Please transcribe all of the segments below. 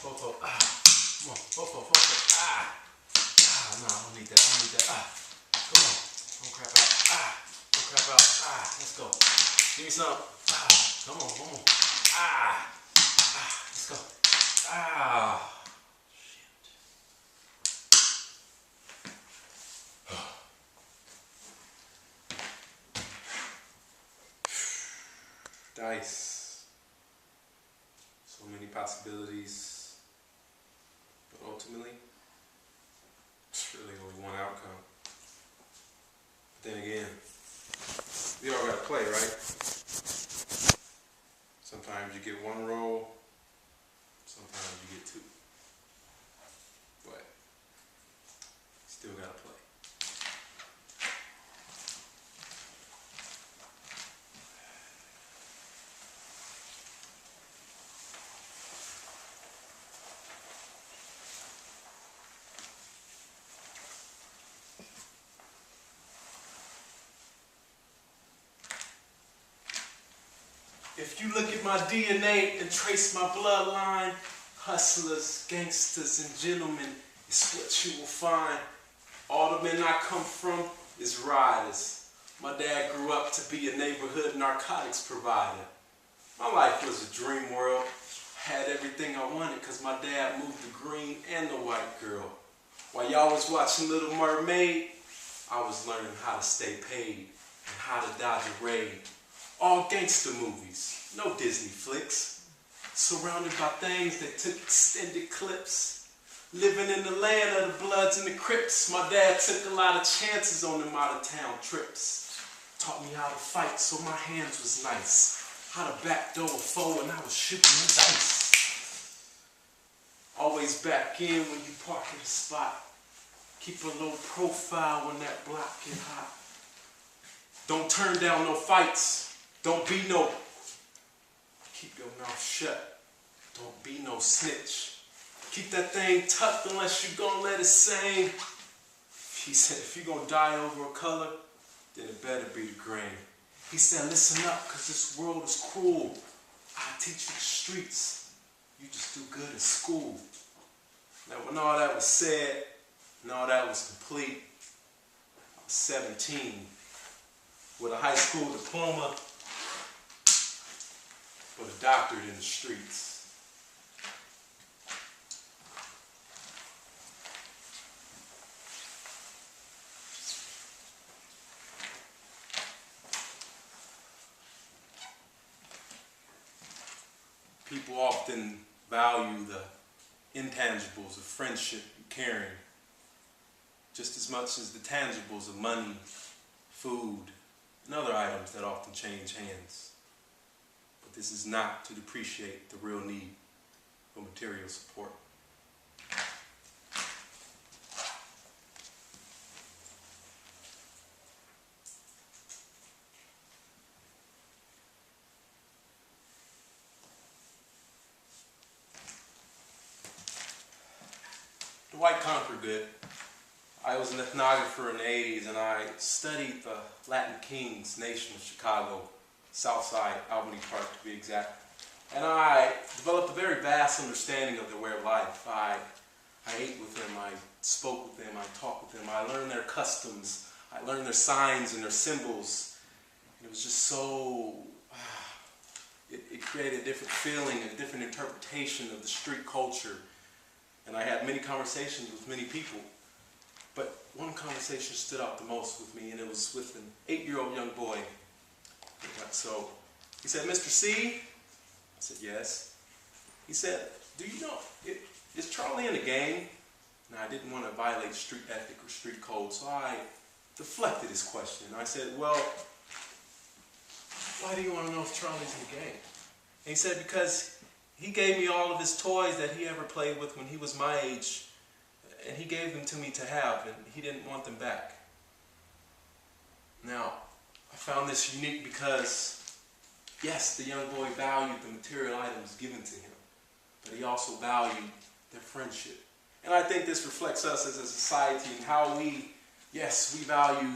Fofo, ah. Come on, Fofo, ah. Ah, no, I don't need that, ah. Come on, don't crap out, ah. Don't crap out, ah. Let's go. Give me some, ah. Come on, ah. Ah, let's go, ah. DicE. So many possibilities, but ultimately, it's really only one outcome. But then again, we all gotta play, right? Sometimes you get one role, sometimes you get two. But still gotta play. If you look at my DNA and trace my bloodline, hustlers, gangsters, and gentlemen is what you will find. All the men I come from is riders. My dad grew up to be a neighborhood narcotics provider. My life was a dream world. Had everything I wanted because my dad moved the green and the white girl. While y'all was watching Little Mermaid, I was learning how to stay paid and how to dodge a raid. All gangster movies, no Disney flicks. Surrounded by things that took extended clips. Living in the land of the Bloods and the Crips. My dad took a lot of chances on them out of town trips. Taught me how to fight so my hands was nice. How to backdoor a foe and I was shooting the dice. Always back in when you park in the spot. Keep a low profile when that block get hot. Don't turn down no fights. Don't be no, keep your mouth shut. Don't be no snitch. Keep that thing tucked unless you gonna let it sing. He said, if you gonna die over a color, then it better be the grain. He said, listen up, cause this world is cruel. I teach you the streets. You just do good in school. Now when all that was said, and all that was complete, I was 17 with a high school diploma, but a doctorate in the streets. People often value the intangibles of friendship and caring just as much as the tangibles of money, food, and other items that often change hands. But this is not to depreciate the real need for material support. The white conquer good. I was an ethnographer in the 80s and I studied the Latin Kings nation of Chicago, Southside, Albany Park to be exact. And I developed a very vast understanding of their way of life. I ate with them, I spoke with them, I talked with them, I learned their customs, I learned their signs and their symbols. And it was just so, it created a different feeling, a different interpretation of the street culture. And I had many conversations with many people. But one conversation stood out the most with me, and it was with an 8-year-old young boy. So he said, Mr. C? I said, yes. He said, do you know, is Charlie in the game? Now, I didn't want to violate street ethic or street code, so I deflected his question. I said, well, why do you want to know if Charlie's in the game? And he said, because he gave me all of his toys that he ever played with when he was my age, and he gave them to me to have, and he didn't want them back. Now, I found this unique because, yes, the young boy valued the material items given to him, but he also valued their friendship. And I think this reflects us as a society and how we, yes, we value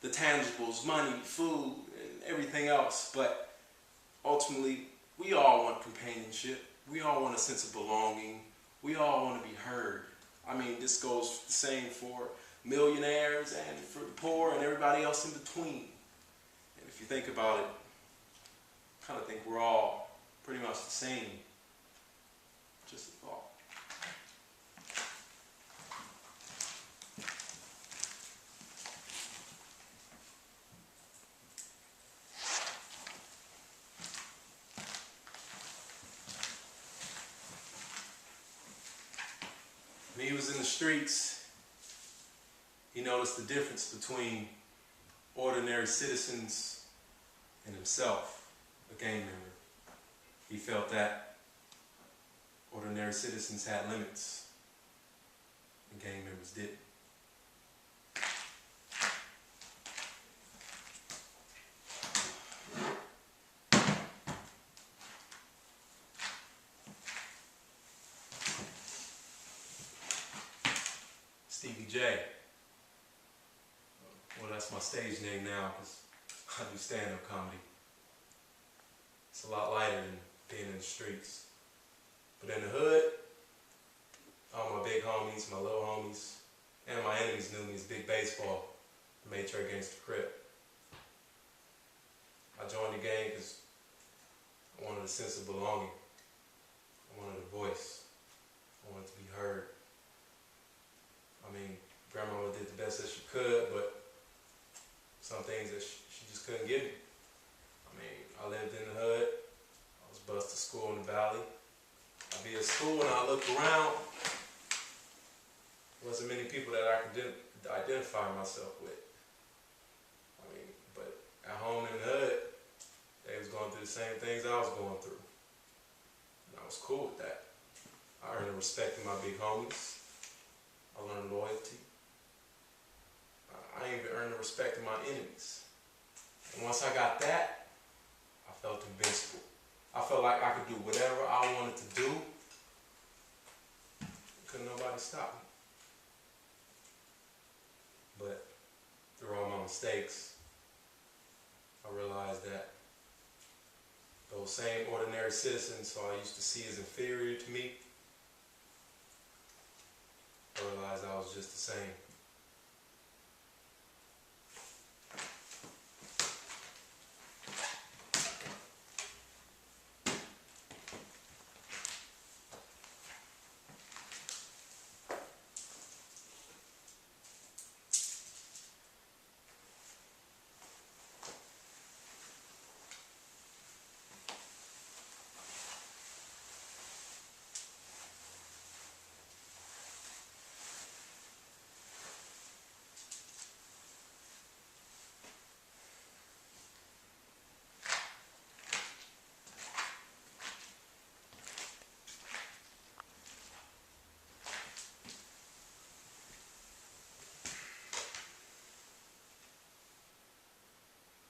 the tangibles, money, food, and everything else, but ultimately, we all want companionship. We all want a sense of belonging. We all want to be heard. I mean, this goes the same for millionaires and for the poor and everybody else in between. And if you think about it, I kind of think we're all pretty much the same. Just a thought. When he was in the streets, he noticed the difference between ordinary citizens and himself, a gang member. He felt that ordinary citizens had limits and gang members didn't. Stevie J. Well, that's my stage name now because I do stand-up comedy. It's a lot lighter than being in the streets. But in the hood, all my big homies, my little homies, and my enemies knew me as Big Baseball, the Matrix against the Crip. I joined the gang because I wanted a sense of belonging. I wanted a voice. I wanted to be heard. I mean, grandmama did the best that she could, but some things that she just couldn't give me. I mean, I lived in the hood. I was bused to school in the valley. I'd be at school and I looked around. There wasn't many people that I could identify myself with. I mean, but at home in the hood, they was going through the same things I was going through. And I was cool with that. I earned the respect of my big homies. I learned loyalty. I even earned the respect of my enemies. And once I got that, I felt invincible. I felt like I could do whatever I wanted to do. Couldn't nobody stop me. But through all my mistakes, I realized that those same ordinary citizens who I used to see as inferior to me, I realized I was just the same.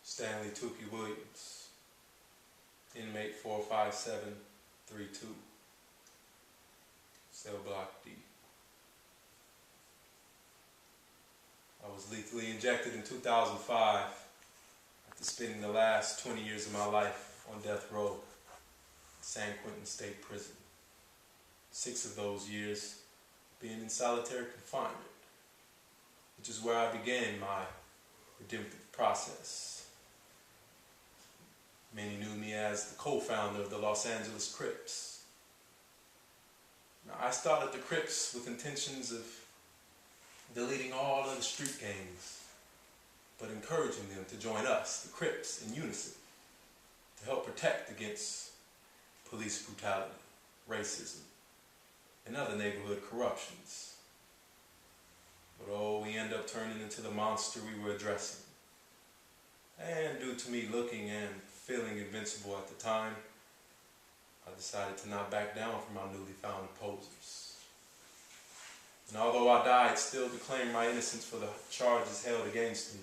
Stanley Tukey Williams, inmate 45732, cell block D. I was lethally injected in 2005 after spending the last 20 years of my life on death row in San Quentin State Prison. 6 of those years being in solitary confinement, which is where I began my redemptive process. Many knew me as the co-founder of the Los Angeles Crips. Now, I started the Crips with intentions of deleting all of the street gangs, but encouraging them to join us, the Crips, in unison, to help protect against police brutality, racism, and other neighborhood corruptions. But oh, we end up turning into the monster we were addressing. And due to me looking and feeling invincible at the time, I decided to not back down from my newly found opposers. And although I died, still to claim my innocence for the charges held against me.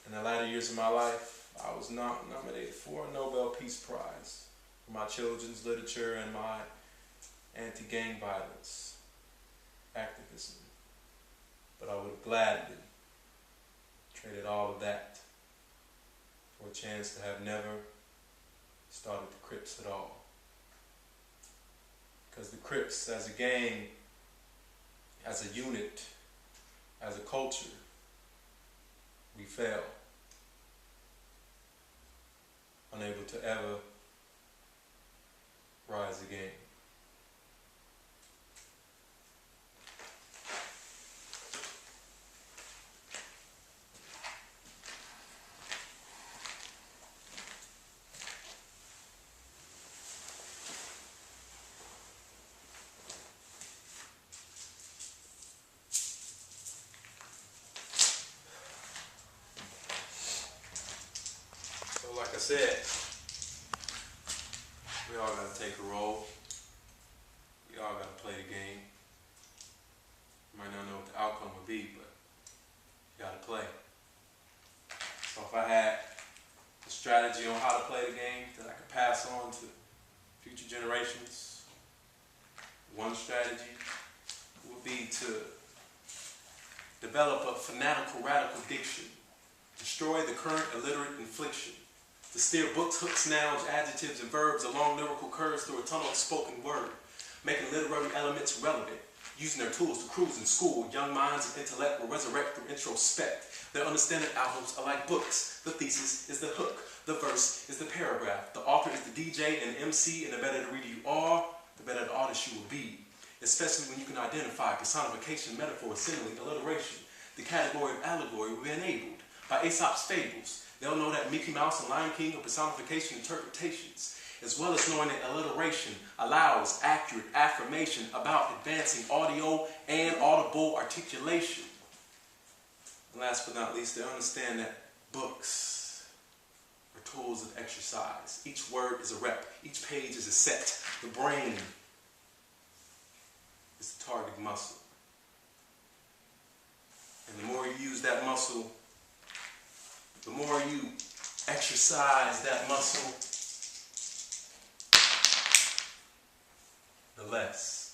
In the latter years of my life, I was not nominated for a Nobel Peace Prize for my children's literature and my anti-gang violence activism. But I would have gladly traded all of that for a chance to have never started the Crips at all. Because the Crips as a gang, as a unit, as a culture, we fail. Unable to ever rise again. So like I said, we all gotta take a role. We all gotta play the game. You might not know what the outcome will be, but you gotta play. So if I had a strategy on how to play the game that I could pass on to future generations, one strategy would be to develop a fanatical, radical diction, destroy the current illiterate infliction, to steer books, hooks, nouns, adjectives, and verbs along lyrical curves through a tunnel of spoken word, making literary elements relevant, using their tools to cruise in school. Young minds and intellect will resurrect through introspect. Their understanding albums are like books. The thesis is the hook. The verse is the paragraph. The author is the DJ and MC, and the better the reader you are, the better the artist you will be. Especially when you can identify personification, metaphor, simile, alliteration. The category of allegory will be enabled by Aesop's fables. They'll know that Mickey Mouse and Lion King are personification interpretations, as well as knowing that alliteration allows accurate affirmation about advancing audio and audible articulation. And last but not least, they understand that books are tools of exercise. Each word is a rep. Each page is a set. The brain is the target muscle. And the more you use that muscle, the more you exercise that muscle, the less